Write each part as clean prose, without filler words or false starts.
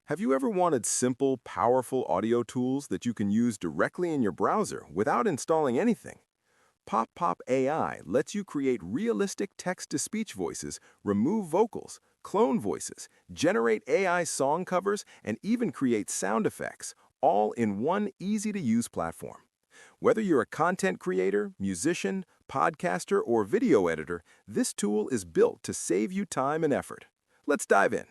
Have you ever wanted simple, powerful audio tools that you can use directly in your browser without installing anything? PopPop AI lets you create realistic text-to-speech voices, remove vocals, clone voices, generate AI song covers, and even create sound effects, all in one easy-to-use platform. Whether you're a content creator, musician, podcaster, or video editor, this tool is built to save you time and effort. Let's dive in.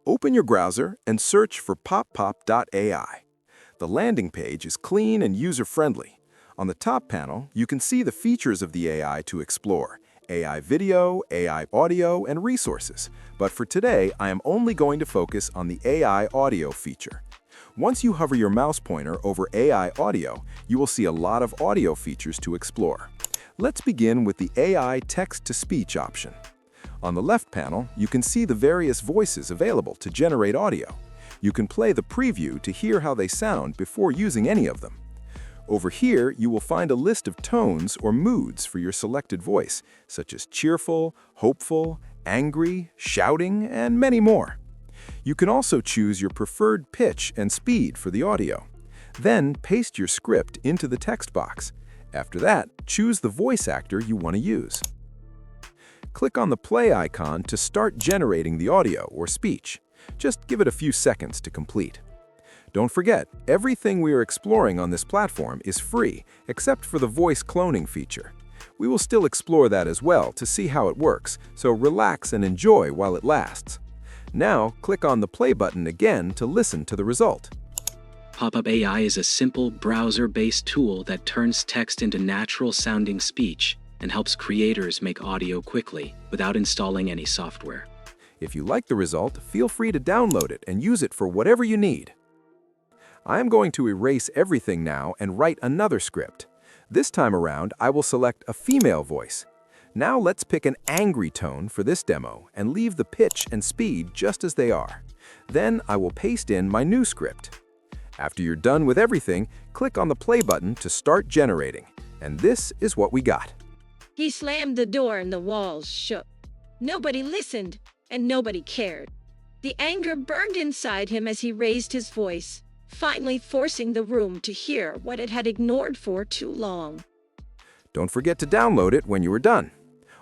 Open your browser and search for PopPop.ai. The landing page is clean and user-friendly. On the top panel, you can see the features of the AI to explore: AI video, AI audio, and resources. But for today, I am only going to focus on the AI audio feature. Once you hover your mouse pointer over AI audio, you will see a lot of audio features to explore. Let's begin with the AI text-to-speech option. On the left panel, you can see the various voices available to generate audio. You can play the preview to hear how they sound before using any of them. Over here, you will find a list of tones or moods for your selected voice, such as cheerful, hopeful, angry, shouting, and many more. You can also choose your preferred pitch and speed for the audio. Then paste your script into the text box. After that, choose the voice actor you want to use. Click on the play icon to start generating the audio or speech. Just give it a few seconds to complete. Don't forget, everything we are exploring on this platform is free, except for the voice cloning feature. We will still explore that as well to see how it works, so relax and enjoy while it lasts. Now, click on the play button again to listen to the result. PopPop AI is a simple, browser-based tool that turns text into natural-sounding speech and helps creators make audio quickly without installing any software. If you like the result, feel free to download it and use it for whatever you need. I am going to erase everything now and write another script. This time around, I will select a female voice. Now let's pick an angry tone for this demo and leave the pitch and speed just as they are. Then I will paste in my new script. After you're done with everything, click on the play button to start generating. And this is what we got. He slammed the door and the walls shook. Nobody listened, and nobody cared. The anger burned inside him as he raised his voice, finally forcing the room to hear what it had ignored for too long. Don't forget to download it when you are done.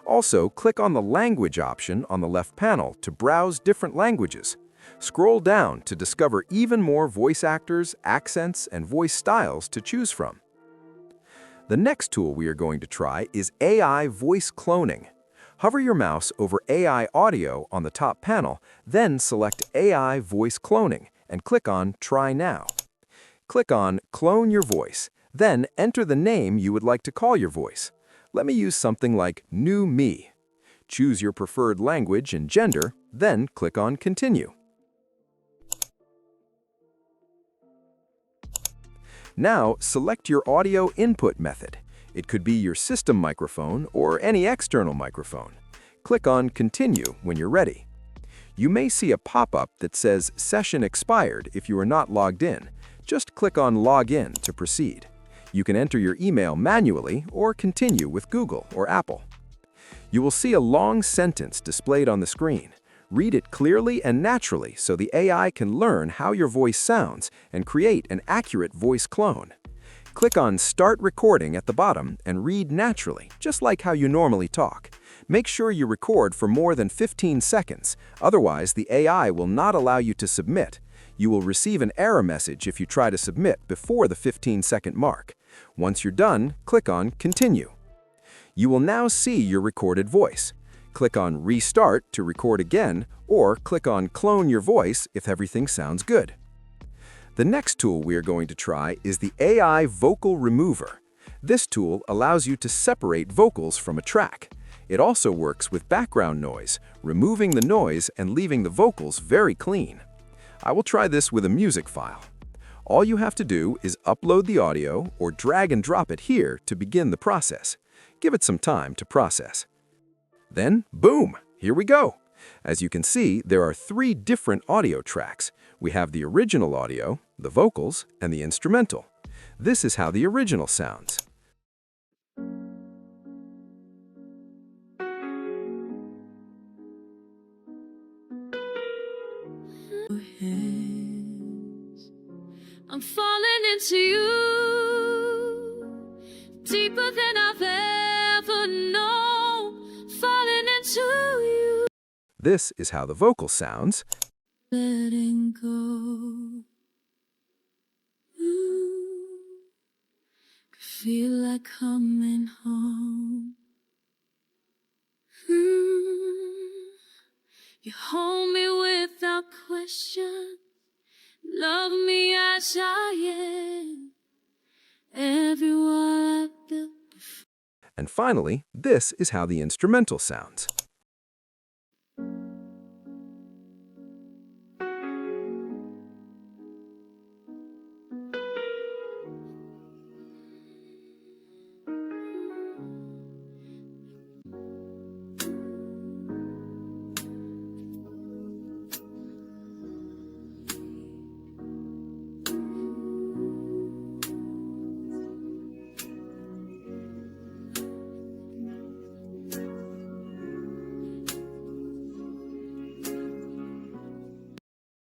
Also, click on the language option on the left panel to browse different languages. Scroll down to discover even more voice actors, accents, and voice styles to choose from. The next tool we are going to try is AI voice cloning. Hover your mouse over AI audio on the top panel, then select AI voice cloning and click on Try Now. Click on Clone Your Voice, then enter the name you would like to call your voice. Let me use something like New Me. Choose your preferred language and gender, then click on Continue. Now, select your audio input method. It could be your system microphone or any external microphone. Click on Continue when you're ready. You may see a pop-up that says Session Expired if you are not logged in. Just click on Log In to proceed. You can enter your email manually or continue with Google or Apple. You will see a long sentence displayed on the screen. Read it clearly and naturally so the AI can learn how your voice sounds and create an accurate voice clone. Click on Start Recording at the bottom and read naturally, just like how you normally talk. Make sure you record for more than 15 seconds, otherwise the AI will not allow you to submit. You will receive an error message if you try to submit before the 15-second mark. Once you're done, click on Continue. You will now see your recorded voice. Click on Restart to record again, or click on Clone Your Voice if everything sounds good. The next tool we are going to try is the AI Vocal Remover. This tool allows you to separate vocals from a track. It also works with background noise, removing the noise and leaving the vocals very clean. I will try this with a music file. All you have to do is upload the audio or drag and drop it here to begin the process. Give it some time to process. Then, boom, here we go. As you can see, there are 3 different audio tracks. We have the original audio, the vocals, and the instrumental. This is how the original sounds. hands. I'm falling into you, deeper than I've ever known, falling into you. This is how the vocal sounds. Letting go. Ooh, feel like coming home. You hold me without question. Love me as I am. Everywhere I've been. And finally, this is how the instrumental sounds.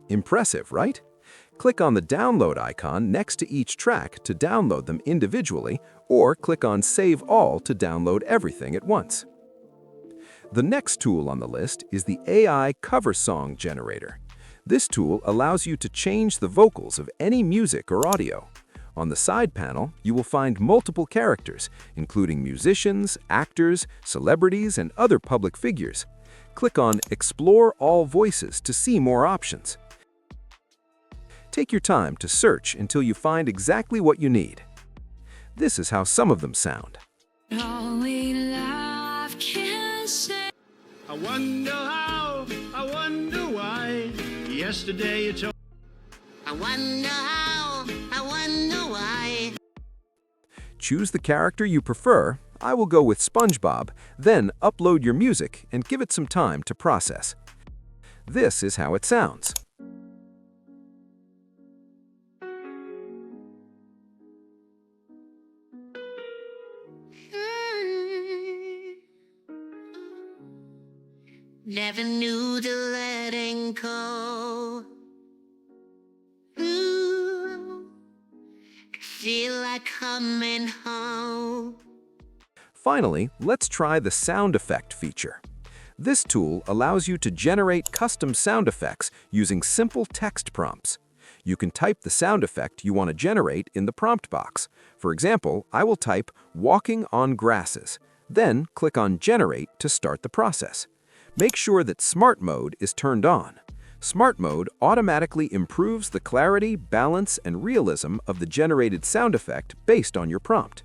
Impressive, right? Click on the download icon next to each track to download them individually, or click on Save All to download everything at once. The next tool on the list is the AI Cover Song Generator. This tool allows you to change the vocals of any music or audio. On the side panel, you will find multiple characters, including musicians, actors, celebrities, and other public figures. Click on Explore All Voices to see more options. Take your time to search until you find exactly what you need. This is how some of them sound. Only life can say. I wonder how, I wonder why. Yesterday you told. I wonder how, I wonder why. Choose the character you prefer. I will go with SpongeBob, then upload your music and give it some time to process. This is how it sounds. Never knew the letting go. Ooh, feel like coming home. Finally, let's try the sound effect feature. This tool allows you to generate custom sound effects using simple text prompts. You can type the sound effect you want to generate in the prompt box. For example, I will type "walking on grasses," then click on Generate to start the process. Make sure that Smart Mode is turned on. Smart Mode automatically improves the clarity, balance, and realism of the generated sound effect based on your prompt.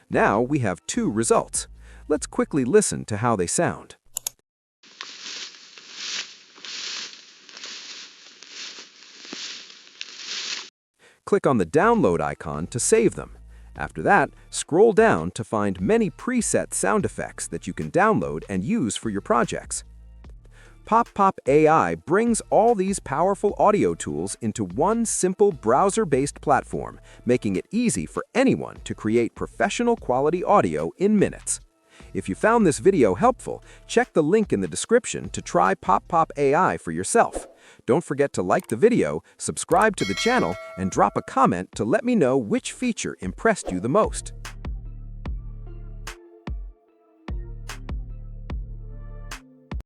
Now we have two results. Let's quickly listen to how they sound. Click on the download icon to save them. After that, scroll down to find many preset sound effects that you can download and use for your projects. PopPop AI brings all these powerful audio tools into one simple browser-based platform, making it easy for anyone to create professional quality audio in minutes. If you found this video helpful, check the link in the description to try PopPop AI for yourself. Don't forget to like the video, subscribe to the channel, and drop a comment to let me know which feature impressed you the most.